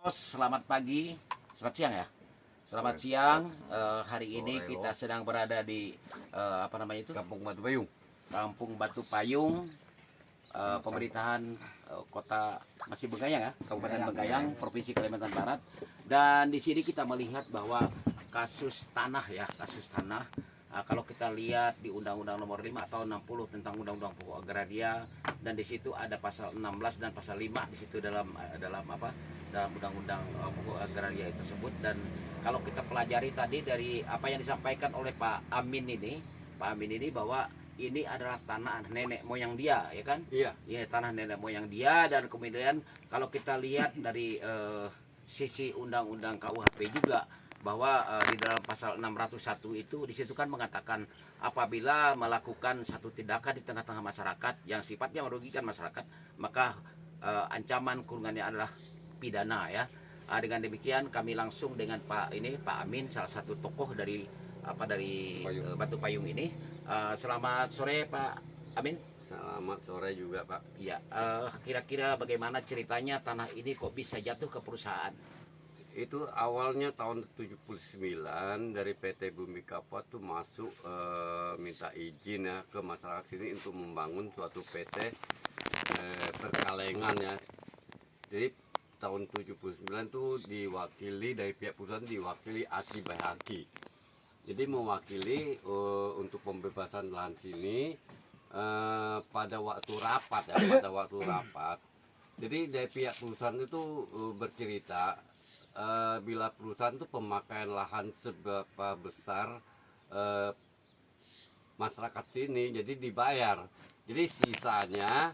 Selamat pagi, selamat siang ya. Selamat siang. Hari ini kita sedang berada di apa namanya itu? Kampung Batu Payung. Kampung Batu Payung, pemerintahan Kota Masih Bengkayang ya, Kabupaten Bengkayang, Provinsi Kalimantan Barat. Dan di sini kita melihat bahwa kasus tanah ya, kasus tanah. Kalau kita lihat di Undang-Undang Nomor 5 tahun 60 tentang Undang-Undang Pokok Agraria, dan di situ ada pasal 16 dan pasal 5 di situ dalam apa? Dalam Undang-Undang Pokok Agraria tersebut. Dan kalau kita pelajari tadi dari apa yang disampaikan oleh Pak Amin ini bahwa ini adalah tanah nenek moyang dia, ya kan? Iya. Ya, tanah nenek moyang dia. Dan kemudian kalau kita lihat dari sisi undang-undang KUHP juga, bahwa di dalam pasal 601 itu di situ kan mengatakan apabila melakukan satu tindakan di tengah-tengah masyarakat yang sifatnya merugikan masyarakat, maka ancaman kurungannya adalah pidana ya. Dengan demikian kami langsung dengan Pak Amin, salah satu tokoh dari Batu Payung ini. Selamat sore Pak Amin. Selamat sore juga, Pak. Ya, kira-kira bagaimana ceritanya tanah ini kok bisa jatuh ke perusahaan? Itu awalnya tahun 79 dari PT Bumi Kapot tuh masuk minta izin ya ke masyarakat sini untuk membangun suatu PT perkalengan ya. Jadi tahun 79 tuh diwakili dari pihak perusahaan, diwakili Aki Bayhaki. Jadi mewakili untuk pembebasan lahan sini pada waktu rapat ya, Jadi dari pihak perusahaan itu bercerita bila perusahaan itu pemakaian lahan seberapa besar masyarakat sini, jadi dibayar. Jadi sisanya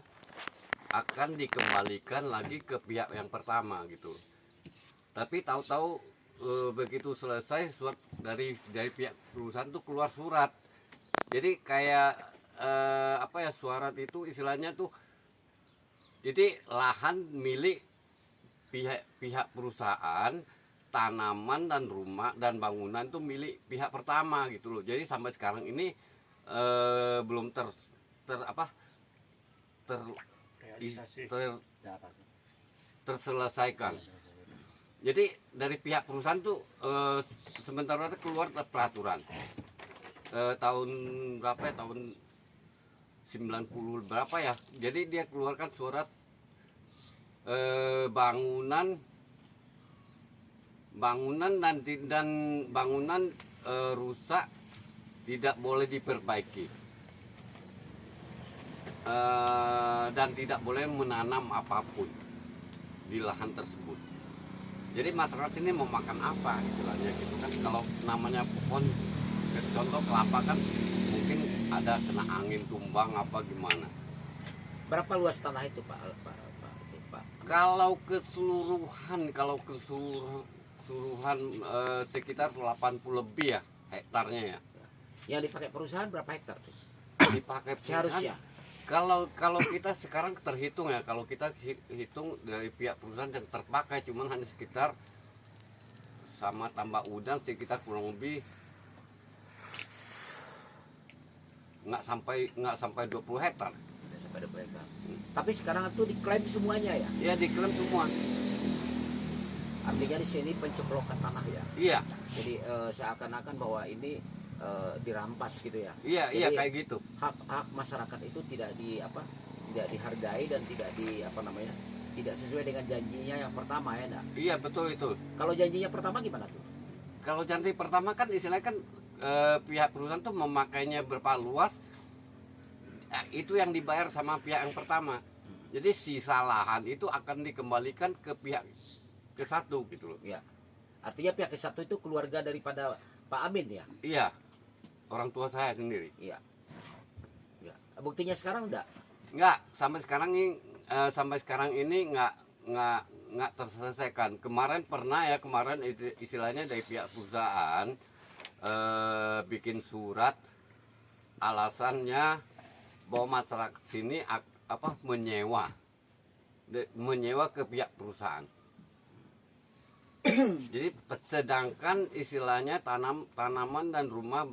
akan dikembalikan lagi ke pihak yang pertama gitu. Tapi tahu-tahu begitu selesai surat dari pihak perusahaan tuh keluar surat. Jadi kayak surat itu istilahnya tuh, jadi lahan milik pihak perusahaan, tanaman dan rumah dan bangunan itu milik pihak pertama gitu loh. Jadi sampai sekarang ini belum terselesaikan. Jadi dari pihak perusahaan tuh sementara keluar peraturan tahun berapa ya, tahun 90 berapa ya. Jadi dia keluarkan surat bangunan dan bangunan rusak tidak boleh diperbaiki dan tidak boleh menanam apapun di lahan tersebut. Jadi masyarakat sini mau makan apa istilahnya gitu kan. Kalau namanya pohon, contoh kelapa kan mungkin ada kena angin tumbang apa gimana. Berapa luas tanah itu Pak? Kalau keseluruhan sekitar 80 lebih ya hektarnya ya. Yang dipakai perusahaan berapa hektar tuh? Dipakai seharusnya. Kalau kita sekarang terhitung ya, kalau kita hitung dari pihak perusahaan yang terpakai cuman hanya sekitar sama tambah udang sekitar kurang lebih nggak sampai 20 hektar. Pada mereka. Tapi sekarang itu diklaim semuanya ya? Ya diklaim semua. Artinya di sini pencoplokan tanah ya? Iya. Jadi seakan-akan bahwa ini dirampas gitu ya? Iya. Jadi, iya kayak gitu. Hak masyarakat itu tidak dihargai dan tidak sesuai dengan janjinya yang pertama ya, enggak? Iya betul itu. Kalau janjinya pertama gimana tuh? Kalau janji pertama kan istilahnya kan pihak perusahaan tuh memakainya berapa luas, itu yang dibayar sama pihak yang pertama. Jadi sisa lahan itu akan dikembalikan ke pihak ke satu gitu loh. Ya. Artinya pihak ke satu itu keluarga daripada Pak Amin ya? Iya. Orang tua saya sendiri. Iya. Ya. Buktinya sekarang enggak? Enggak, sampai sekarang ini enggak terselesaikan. Kemarin itu istilahnya dari pihak perusahaan bikin surat alasannya bahwa masyarakat sini menyewa ke pihak perusahaan. Jadi sedangkan istilahnya tanaman dan rumah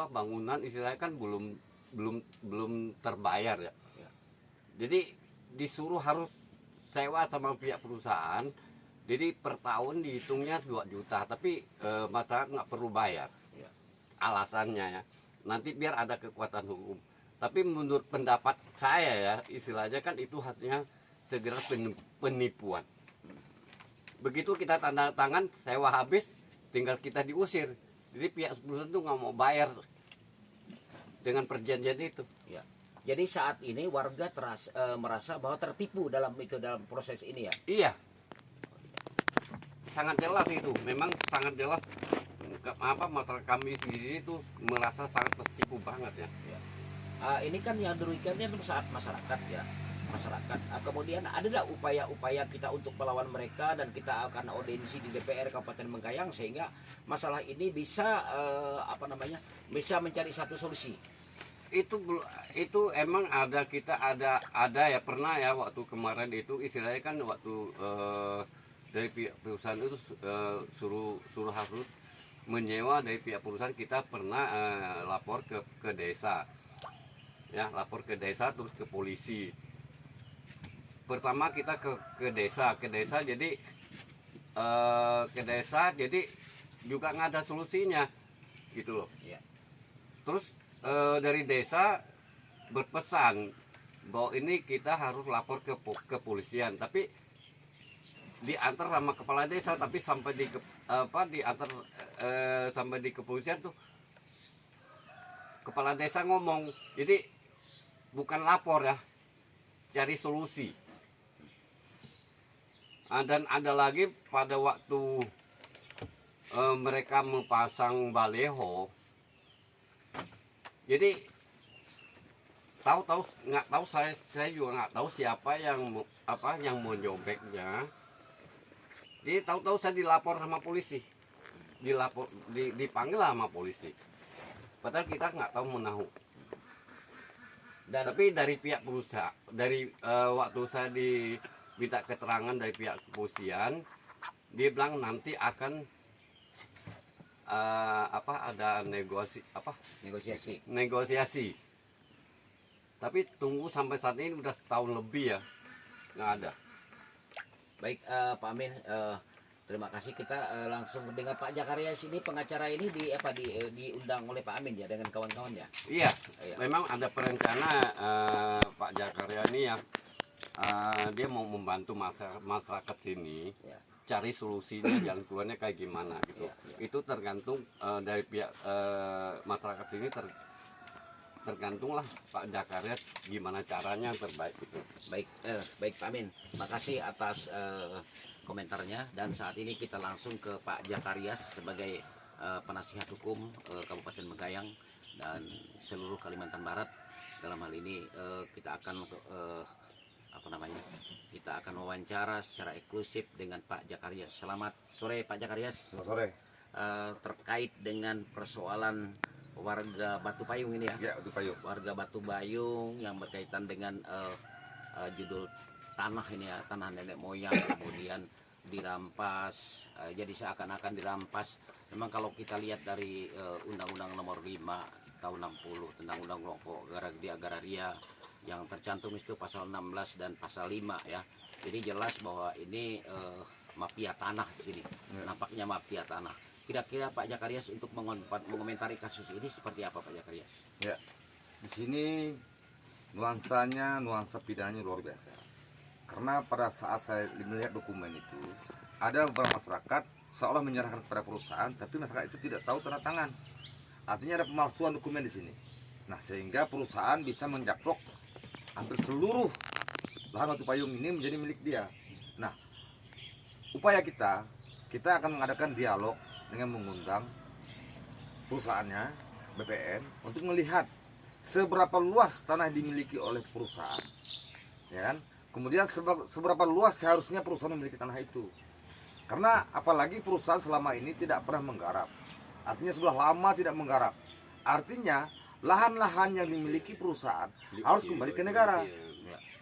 bangunan istilahnya kan belum terbayar ya. Jadi disuruh harus sewa sama pihak perusahaan Jadi per tahun dihitungnya 2 juta, tapi masyarakat nggak perlu bayar. Ya. Alasannya ya, nanti biar ada kekuatan hukum. Tapi menurut pendapat saya ya, istilahnya kan itu hanya segera penipuan. Begitu kita tanda tangan, sewa habis, tinggal kita diusir. Jadi pihak perusahaan itu nggak mau bayar dengan perjanjian itu. Ya. Jadi saat ini warga merasa bahwa tertipu dalam proses ini ya. Iya, sangat jelas itu. Memang sangat jelas. Masyarakat kami di sini itu merasa sangat tertipu banget ya. Ini kan yang dirugikannya saat masyarakat ya. Kemudian ada nggak upaya-upaya kita untuk melawan mereka, dan kita akan audiensi di DPR Kabupaten Bengkayang sehingga masalah ini bisa bisa mencari satu solusi. Itu emang kita ada ya, pernah ya waktu kemarin itu istilahnya kan waktu dari pihak perusahaan itu suruh harus menyewa dari pihak perusahaan. Kita pernah lapor ke desa ya, lapor ke desa terus ke polisi. Pertama kita ke desa jadi juga nggak ada solusinya gitu loh Ya. Terus dari desa berpesan bahwa ini kita harus lapor ke kepolisian, tapi diantar sama kepala desa, tapi sampai sampai di kepolisian tuh kepala desa ngomong, jadi bukan lapor ya, cari solusi. Dan ada lagi pada waktu mereka mempasang baleho, jadi nggak tahu saya juga nggak tahu siapa yang mau nyobeknya. Jadi tahu saya dilapor sama polisi, dipanggil sama polisi. Padahal kita nggak tahu menahu. Tapi dari pihak perusahaan, waktu saya diminta keterangan dari pihak kepolisian, dia bilang nanti akan ada negosiasi. Tapi tunggu sampai saat ini udah setahun lebih ya, nggak ada. Baik, Pak Amin, terima kasih. Kita langsung mendengar Pak Jakaria sini, pengacara ini diundang oleh Pak Amin ya dengan kawan-kawannya. Iya, memang ada perencana Pak Jakaria ini ya, dia mau membantu masyarakat sini cari solusinya, jalan keluarnya kayak gimana gitu. Itu tergantung dari pihak masyarakat sini, tergantunglah Pak Jakaria gimana caranya yang terbaik gitu. Baik Pak Amin, makasih atas komentarnya, dan saat ini kita langsung ke Pak Jakarias sebagai penasihat hukum Kabupaten Bengkayang dan seluruh Kalimantan Barat. Dalam hal ini kita akan kita akan wawancara secara eksklusif dengan Pak Jakarias. Selamat sore Pak Jakarias. Selamat sore. Terkait dengan persoalan warga Batu Payung ini ya. Ya, Batu Payung. Warga Batu Payung yang berkaitan dengan judul tanah ini ya, tanah nenek moyang kemudian dirampas. Jadi seakan-akan dirampas. Memang kalau kita lihat dari Undang-Undang Nomor 5 tahun 60 tentang Undang-Undang Pokok Agraria yang tercantum itu pasal 16 dan pasal 5 ya. Jadi jelas bahwa ini mafia tanah di sini. Nampaknya mafia tanah. Kira-kira Pak Jakarias untuk mengomentari kasus ini seperti apa Pak Jakarias? Ya, di sini nuansa pidananya luar biasa. Karena pada saat saya melihat dokumen itu, ada beberapa masyarakat seolah menyerahkan kepada perusahaan, tapi masyarakat itu tidak tahu tanda tangan. Artinya ada pemalsuan dokumen di sini. Nah, sehingga perusahaan bisa mencaplok hampir seluruh lahan Batu Payung ini menjadi milik dia. Nah, upaya kita akan mengadakan dialog dengan mengundang perusahaannya, BPN, untuk melihat seberapa luas tanah dimiliki oleh perusahaan, ya kan? Kemudian seberapa luas seharusnya perusahaan memiliki tanah itu. Karena apalagi perusahaan selama ini tidak pernah menggarap. Artinya sudah lama tidak menggarap. Artinya lahan-lahan yang dimiliki perusahaan harus kembali ke negara.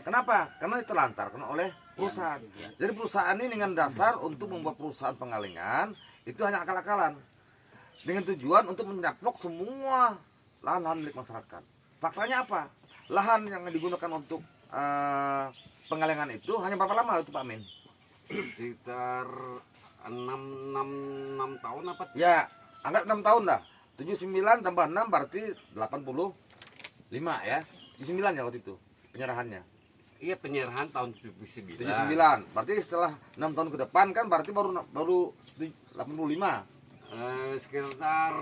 Kenapa? Karena ditelantarkan oleh perusahaan. Jadi perusahaan ini dengan dasar untuk membuat perusahaan pengalengan itu hanya akal-akalan, dengan tujuan untuk mencaplok semua lahan-lahan milik masyarakat. Faktanya apa? Lahan yang digunakan untuk pengalengan itu hanya berapa lama itu Pak Amin? sekitar 6 tahun apa? Ya, anggap 6 tahun dah. 79 tambah 6 berarti 85 ya. 79 ya waktu itu penyerahannya. Iya, penyerahan tahun 79. 79. Berarti setelah 6 tahun ke depan kan berarti baru 85. Sekitar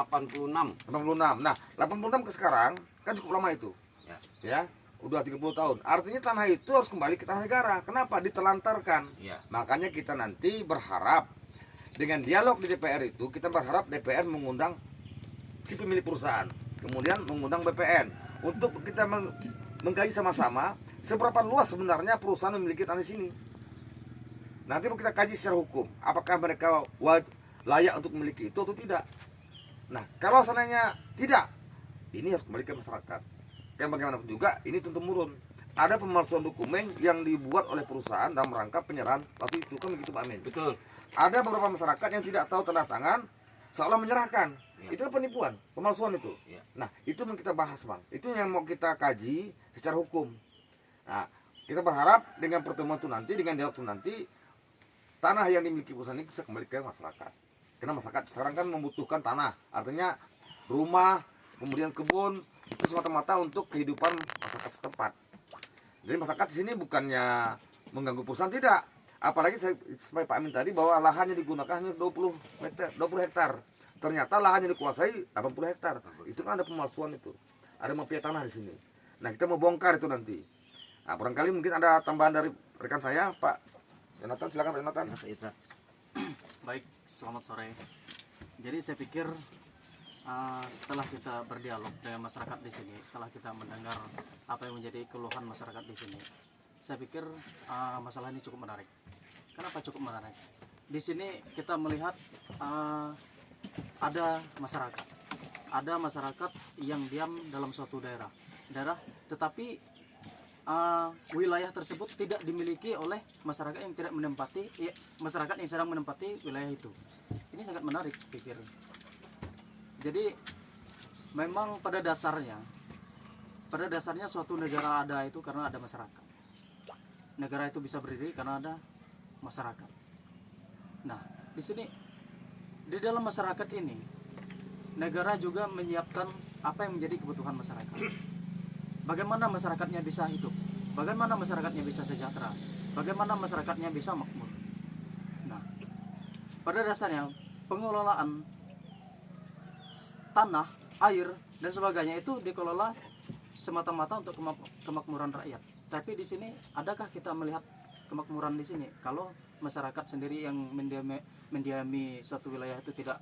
86. 86. Nah, 86 ke sekarang kan cukup lama itu. Ya. Ya, udah 30 tahun. Artinya tanah itu harus kembali ke tanah negara. Kenapa? Ditelantarkan. Ya. Makanya kita nanti berharap dengan dialog di DPR itu, kita berharap DPR mengundang si pemilik perusahaan, kemudian mengundang BPN untuk kita mengkaji sama-sama seberapa luas sebenarnya perusahaan memiliki tanah di sini. Nanti mau kita kaji secara hukum, apakah mereka layak untuk memiliki itu atau tidak. Nah, kalau seandainya tidak, ini harus kembali ke masyarakat. Dan bagaimanapun juga, ini turun-temurun. Ada pemalsuan dokumen yang dibuat oleh perusahaan dalam rangka penyerahan waktu itu, kan begitu Pak Amin? Betul. Ada beberapa masyarakat yang tidak tahu tanda tangan, seolah menyerahkan. Ya. Itu penipuan, pemalsuan itu. Ya. Nah, itu yang kita bahas, Bang. Itu yang mau kita kaji secara hukum. Nah, kita berharap dengan pertemuan itu nanti, dengan dialog itu nanti, tanah yang dimiliki perusahaan ini bisa kembali ke masyarakat. Karena masyarakat sekarang kan membutuhkan tanah, artinya rumah, kemudian kebun, itu semata-mata untuk kehidupan masyarakat setempat. Jadi masyarakat di sini bukannya mengganggu perusahaan, tidak. Apalagi sampai Pak Amin tadi bahwa lahannya digunakan hanya 20 hektar. Ternyata lahan yang dikuasai 80 hektar. Itu kan ada pemalsuan itu. Ada mafia tanah di sini. Nah, kita mau bongkar itu nanti. Nah, barangkali mungkin ada tambahan dari rekan saya, Pak Yonatan. Silakan Pak Yonatan. Baik, selamat sore. Jadi saya pikir setelah kita berdialog dengan masyarakat di sini, setelah kita mendengar apa yang menjadi keluhan masyarakat di sini, saya pikir masalah ini cukup menarik. Kenapa cukup menarik? Di sini kita melihat ada masyarakat yang diam dalam suatu daerah, tetapi wilayah tersebut tidak dimiliki oleh masyarakat yang tidak menempati, masyarakat yang sedang menempati wilayah itu. Ini sangat menarik pikir. Jadi memang pada dasarnya suatu negara ada itu karena ada masyarakat. Negara itu bisa berdiri karena ada masyarakat. Nah, di sini di dalam masyarakat ini negara juga menyiapkan apa yang menjadi kebutuhan masyarakat. Bagaimana masyarakatnya bisa hidup? Bagaimana masyarakatnya bisa sejahtera? Bagaimana masyarakatnya bisa makmur? Nah, pada dasarnya pengelolaan tanah, air, dan sebagainya itu dikelola semata-mata untuk kemakmuran rakyat. Tapi di sini adakah kita melihat kemakmuran di sini? Kalau masyarakat sendiri yang mendiami suatu wilayah itu tidak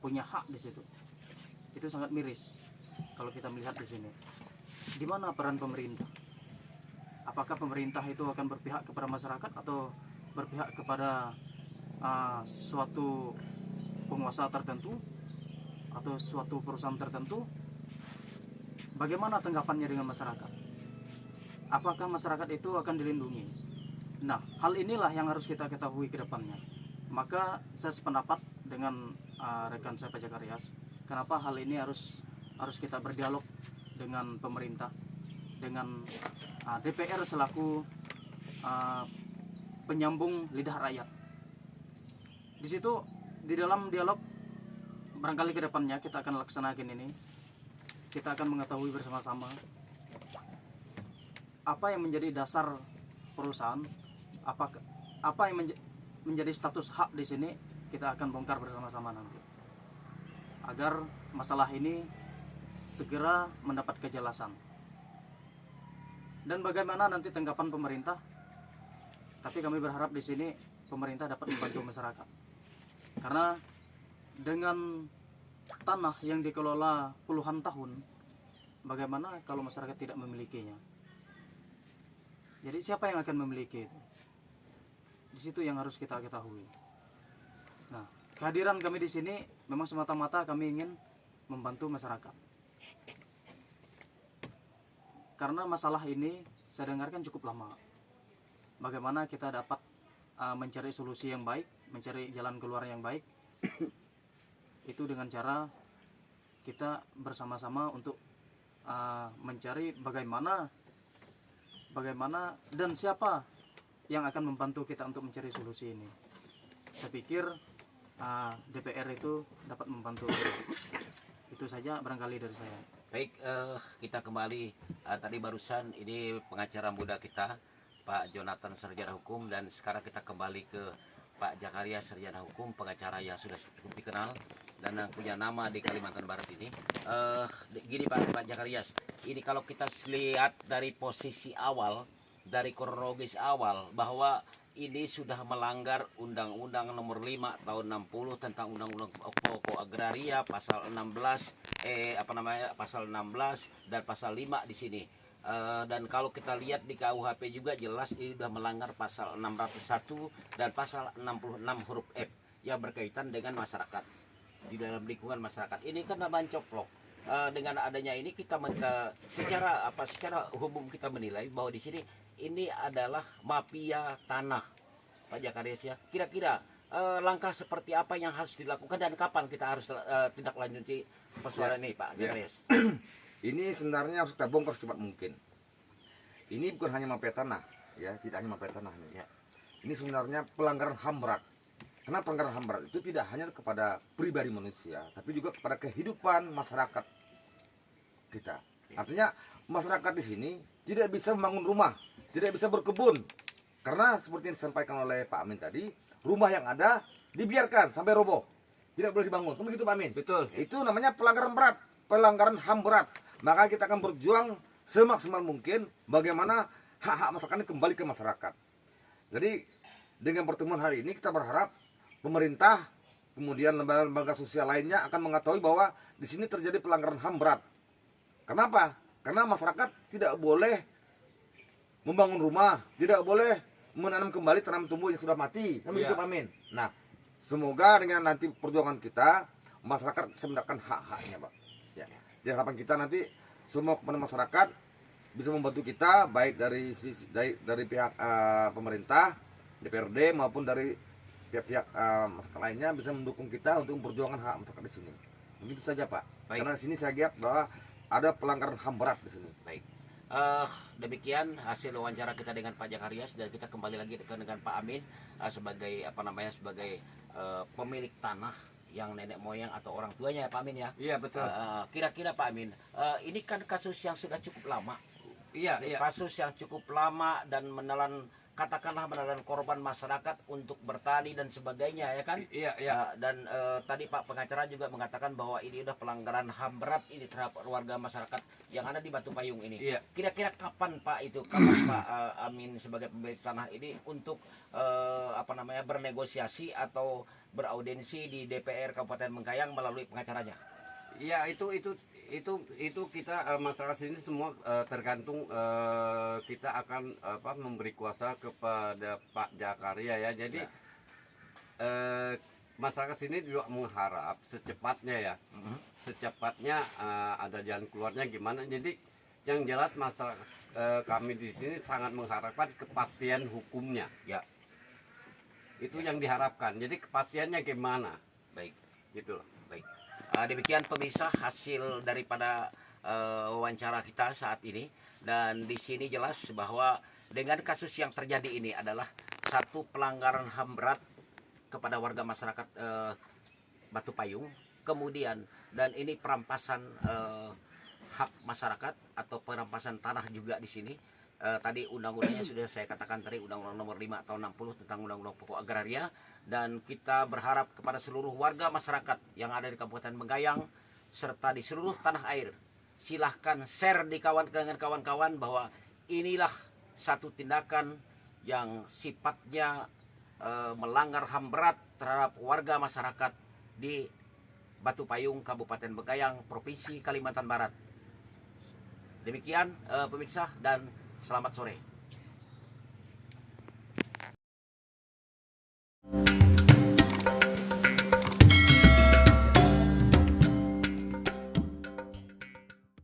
punya hak di situ, itu sangat miris. Kalau kita melihat di sini, di mana peran pemerintah? Apakah pemerintah itu akan berpihak kepada masyarakat atau berpihak kepada suatu penguasa tertentu atau suatu perusahaan tertentu? Bagaimana tanggapannya dengan masyarakat? Apakah masyarakat itu akan dilindungi? Nah, hal inilah yang harus kita ketahui ke depannya. Maka saya sependapat dengan rekan saya Pak Jakarias. Kenapa hal ini harus kita berdialog dengan pemerintah, dengan DPR selaku penyambung lidah rakyat. Di situ di dalam dialog barangkali ke depannya kita akan laksanakan ini. Kita akan mengetahui bersama-sama apa yang menjadi dasar perusahaan, apa yang menjadi status hak di sini, kita akan bongkar bersama-sama nanti. Agar masalah ini segera mendapat kejelasan. Dan bagaimana nanti tanggapan pemerintah? Tapi kami berharap di sini pemerintah dapat membantu masyarakat. Karena dengan tanah yang dikelola puluhan tahun, bagaimana kalau masyarakat tidak memilikinya? Jadi siapa yang akan memiliki itu? Di situ yang harus kita ketahui. Nah, kehadiran kami di sini memang semata-mata kami ingin membantu masyarakat. Karena masalah ini saya dengarkan cukup lama. Bagaimana kita dapat mencari solusi yang baik, mencari jalan keluar yang baik, itu dengan cara kita bersama-sama untuk mencari bagaimana dan siapa yang akan membantu kita untuk mencari solusi ini. Saya pikir DPR itu dapat membantu. Itu saja barangkali dari saya. Baik, kita kembali tadi barusan ini pengacara muda kita Pak Jonathan sarjana hukum, dan sekarang kita kembali ke Pak Jakaria sarjana hukum, pengacara yang sudah cukup dikenal dan yang punya nama di Kalimantan Barat ini. Gini Pak Jakarias, ini kalau kita lihat dari posisi awal, dari kronologis awal, bahwa ini sudah melanggar Undang-Undang Nomor 5 Tahun 60 tentang Undang-Undang Pokok Agraria, pasal 16 pasal 16 dan pasal 5 di sini. Dan kalau kita lihat di KUHP juga jelas ini sudah melanggar pasal 601 dan pasal 66 huruf F yang berkaitan dengan masyarakat, di dalam lingkungan masyarakat. Ini kan mencoplok. Dengan adanya ini kita secara umum kita menilai bahwa di sini ini adalah mafia tanah, Pak Jakarias ya. Kira-kira langkah seperti apa yang harus dilakukan dan kapan kita harus tindak lanjuti persoalan ini, Pak Jakarias? Ini sebenarnya harus kita bongkar secepat mungkin. Ini bukan hanya mafia tanah, ya, tidak hanya mafia tanah ini. Ya. Ini sebenarnya pelanggaran HAM berat. Karena pelanggaran HAM berat itu tidak hanya kepada pribadi manusia, tapi juga kepada kehidupan masyarakat kita. Artinya masyarakat di sini tidak bisa membangun rumah, tidak bisa berkebun. Karena seperti yang disampaikan oleh Pak Amin tadi, rumah yang ada dibiarkan sampai roboh, tidak boleh dibangun. Kan begitu Pak Amin? Betul. Itu namanya pelanggaran berat, pelanggaran HAM berat. Maka kita akan berjuang semaksimal mungkin bagaimana hak-hak masyarakat ini kembali ke masyarakat. Jadi dengan pertemuan hari ini kita berharap pemerintah, kemudian lembaga-lembaga sosial lainnya akan mengetahui bahwa di sini terjadi pelanggaran HAM berat. Kenapa? Karena masyarakat tidak boleh membangun rumah, tidak boleh menanam kembali tanam tumbuh yang sudah mati. Kan begitu Pak Amin? Nah, semoga dengan nanti perjuangan kita masyarakat bisa mendapatkan hak-haknya, Pak. Ya. Jadi harapan kita nanti semua kepada masyarakat bisa membantu kita, baik dari pihak pemerintah, DPRD maupun dari pihak-pihak masyarakat lainnya bisa mendukung kita untuk memperjuangkan hak masyarakat di sini. Begitu saja Pak. Baik. Karena di sini saya lihat bahwa ada pelanggaran HAM berat di sini. Baik. Demikian hasil wawancara kita dengan Pak Jakarias, dan kita kembali lagi dengan Pak Amin sebagai sebagai pemilik tanah yang nenek moyang atau orang tuanya ya Pak Amin ya. Iya betul. Kira-kira Pak Amin, ini kan kasus yang sudah cukup lama. Iya iya. Kasus yang cukup lama dan katakanlah menelan korban masyarakat untuk bertani dan sebagainya ya kan. Iya iya. Dan tadi Pak pengacara juga mengatakan bahwa ini udah pelanggaran HAM berat ini terhadap warga masyarakat yang ada di Batu Payung ini. Iya. Kira-kira kapan Pak Pak Amin sebagai pemilik tanah ini untuk bernegosiasi atau beraudiensi di DPR Kabupaten Bengkayang melalui pengacaranya? Iya itu kita masyarakat sini semua tergantung kita akan memberi kuasa kepada Pak Jakaria ya. Jadi masyarakat sini juga mengharap secepatnya ya, secepatnya ada jalan keluarnya gimana. Jadi yang jelas masyarakat kami di sini sangat mengharapkan kepastian hukumnya ya. Itu yang diharapkan. Jadi kepastiannya gimana? Baik, Gitu loh. baik. Demikian pemirsa hasil daripada wawancara kita saat ini, dan di sini jelas bahwa dengan kasus yang terjadi ini adalah satu pelanggaran HAM berat kepada warga masyarakat Batu Payung, kemudian dan ini perampasan hak masyarakat atau perampasan tanah juga di sini. Tadi undang-undangnya sudah saya katakan tadi, Undang-Undang Nomor 5 Tahun 60 tentang Undang-Undang Pokok Agraria, dan kita berharap kepada seluruh warga masyarakat yang ada di Kabupaten Bengkayang serta di seluruh tanah air, silahkan share dengan kawan-kawan bahwa inilah satu tindakan yang sifatnya melanggar HAM berat terhadap warga masyarakat di Batu Payung, Kabupaten Bengkayang, Provinsi Kalimantan Barat. Demikian pemirsa, dan selamat sore.